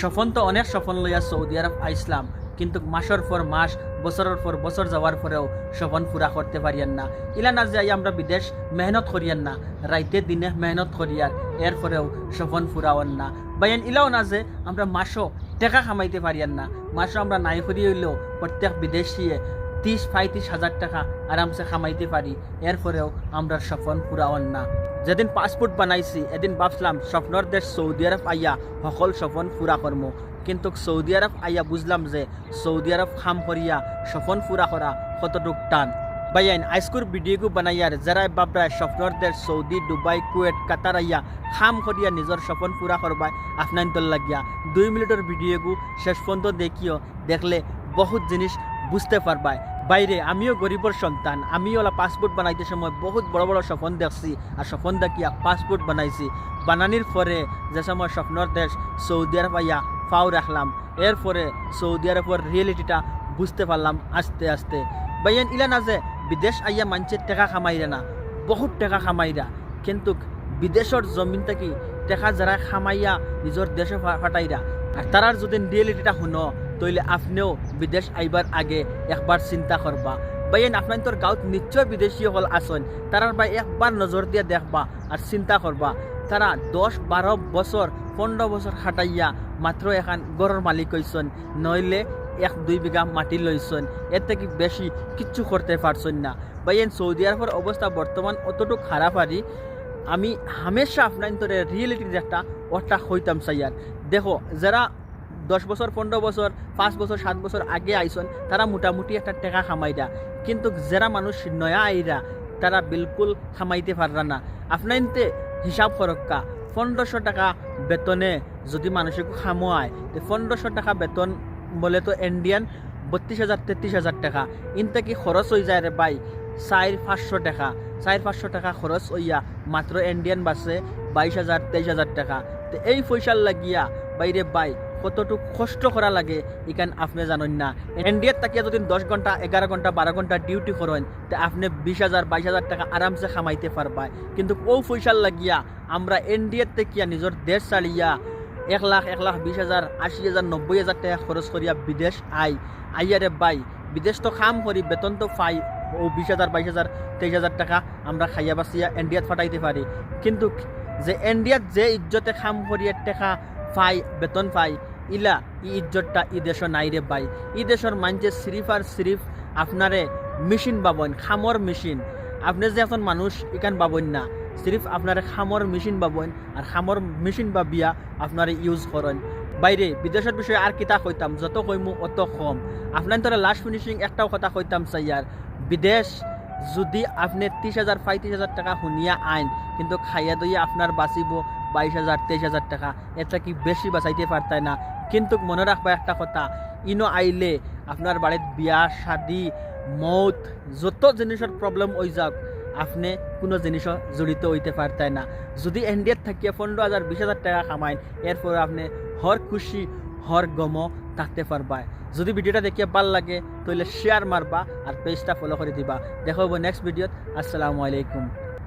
স্বপন তো অনেক স্বপন লইয়া সৌদি আরব আইসলাম, কিন্তু মাসের পর মাস বছরের পর বছর যাওয়ার পরেও স্বপন পুরা করতে পারিয়ান না। ইলা না যাই আমরা বিদেশ মেহনত করিয়ান না, রাইতে দিনে মেহনত করিয়ার এরপরেও স্বপন পুরাওয়ান না। বাইন ইলাও না যে আমরা মাসও টাকা কামাইতে পারিয়ান না, মাসও আমরা নাই করি হইলেও প্রত্যেক বিদেশিয়ে 30-35 হাজার টাকা আরামসে কামাইতে পারি, এরপরেও আমরা স্বপন পুরাওয়ান না। যেদিন পাসপোর্ট বানাইছি এদিন ভাবছিলাম স্বপ্নর দেশ সৌদি আরব আইয়া সকল স্বপন পুরা কর্ম, কিন্তু সৌদি আরব আইয়া বুঝলাম যে সৌদি আরব খাম করিয়া স্বপন পুরা করা কতটুক টান। বাইন আইস্কুর ভিডিওগু বানাইয়ার যারা বাবরায় স্বপ্নর দেশ সৌদি, দুবাই, কুয়েট, কাতার আইয়া খাম করিয়া নিজের স্বপন পুরা করবায় আপনার তল লাগিয়া 2 মিনিটের ভিডিওগু শেষ পর্যন্ত দেখিও, দেখলে বহুত জিনিস বুঝতে পারবায়। বাইরে আমিও গরিবর সন্তান, আমিও পাসপোর্ট বানাইতে সময় বহুত বড় বড় স্বপ্ন দেখছি, আর স্বপ্ন দেখিয়া পাসপোর্ট বানাইছি। বানানির পরে যে সময় স্বপ্নর দেশ সৌদি আরব আইয়া ফাও রাখলাম, এরপরে সৌদি আরবের রিয়েলিটিটা বুঝতে পারলাম আস্তে আস্তে। বাইয়ান ইলা না যে বিদেশ আইয়া মানুষের টাকা খামাইরা না, বহুত টাকা খামাইরা, কিন্তু বিদেশের জমিন থেকে টাকা যারা খামাইয়া নিজের দেশে ফাটাইরা, আর তারার যদি রিয়েলিটিটা শুনো তইলে আপনিও বিদেশ আইবার আগে একবার চিন্তা করবা। বাইন আপনার তোর গাঁত নিশ্চয় বিদেশি হল আসন, তারার বাই একবার নজর দিয়ে দেখবা আর চিন্তা করবা। তারা 10-12 বছর 15 বছর খাটাইয়া মাত্র এখন গড়ের মালিক হইছেন, নইলে 1-2 বিঘা মাটি লইছেন, এর থেকে বেশি কিচ্ছু করতে পারছেন না। বাইন সৌদি আরবের অবস্থা বর্তমান অতটুকু খারাপ আরি, আমি হামেশা আপনার তোর রিয়েলিটি একটা ওটা হইতাম চাইয়ার। দেখো যারা 10 বছর 15 বছর 5 বছর 7 বছর আগে আইসন তারা মোটামুটি একটা টাকা খামাইরা, কিন্তু যারা মানুষ নয়া আইরা তারা বিলকুল খামাইতে পাররা না। আপনাইতে হিসাব করক্কা 1500 টাকা বেতনে যদি মানুষকে খামোয়, তো 1500 টাকা বেতন বলে তো ইন্ডিয়ান 32,000-33,000 টাকা, ইনতে কি খরচ হয়ে যায় রে ভাই 4-500 টাকা। 4-500 টাকা খরচ হইয়া মাত্র ইন্ডিয়ান বাসে 22,000-23,000 টাকা। তো এই পয়সার লাগিয়া বাইরে বাই কতটুকু কষ্ট করা লাগে এখান আপনি জানেন না। ইন্ডিয়ার তাকিয়া যদি 10 ঘন্টা 11 ঘন্টা 12 ঘন্টা ডিউটি করেন, তো আপনি 20,000-22,000 টাকা আরামসে খামাইতে পারবাই, কিন্তু ও পয়সার লাগিয়া আমরা ইন্ডিয়ার তাকিয়া নিজের দেশ চালিয়া 1 লাখ 20,000 80,000 90,000 টাকা খরচ করিয়া বিদেশ আইয়ারে বাই বিদেশ তো খাম করি বেতন তো পাই ও 20,000 22,000 23,000 টাকা আমরা খাইয়া বাঁচিয়া ইন্ডিয়াত ফাটাইতে পারি, কিন্তু যে ইন্ডিয়াত যে ইজ্জতে খাম করিয়া টাকা পাই বেতন পাই ইলা ইজ্জতটা ই দেশ নাই রে ভাই। ই দেশের মানুষে সিরিফ আর সিরিফ আপনারে মেশিন পাবেন, খামর মেশিন। আপনি যে এখন মানুষ এখান পাবেন না, সিরিফ আপনারে খামর মেশিন পাবেন, আর খামর মেশিন বা বিয়া আপনারে ইউজ করেন। বাইরে বিদেশের বিষয়ে আর কিতা কইতাম, যত কইমু অত কম। আপনার তোরা লাস্ট ফিনিশিং একটাও কথা কইতাম চাইয়ার, বিদেশ যদি আপনি 30,000-35,000 টাকা শুনিয়া আইন, কিন্তু খাইয়া দইয়া আপনার বাঁচিব 22,000-23,000 টাকা, এটা কি বেশি বাঁচাইতে পারতাই না। কিন্তু মনে রাখবা একটা কথা, ইনো আইলে আপনার বাড়ির বিয়া শাদি মৌত যত জিনিসের প্রবলেম হয়ে যাক, আপনি কোনো জিনিসও জড়িত হইতে পারতাই না। যদি ইন্ডিয়াত থাকিয়ে 15,000-20,000 টাকা কামাইন, এরপর আপনি হর খুশি হর গমও থাকতে পারবা। যদি ভিডিওটা দেখিয়ে ভাল লাগে তাহলে শেয়ার মারবা আর পেজটা ফলো করে দিবা। দেখা হবো নেক্সট ভিডিওত। আসসালামু আলাইকুম।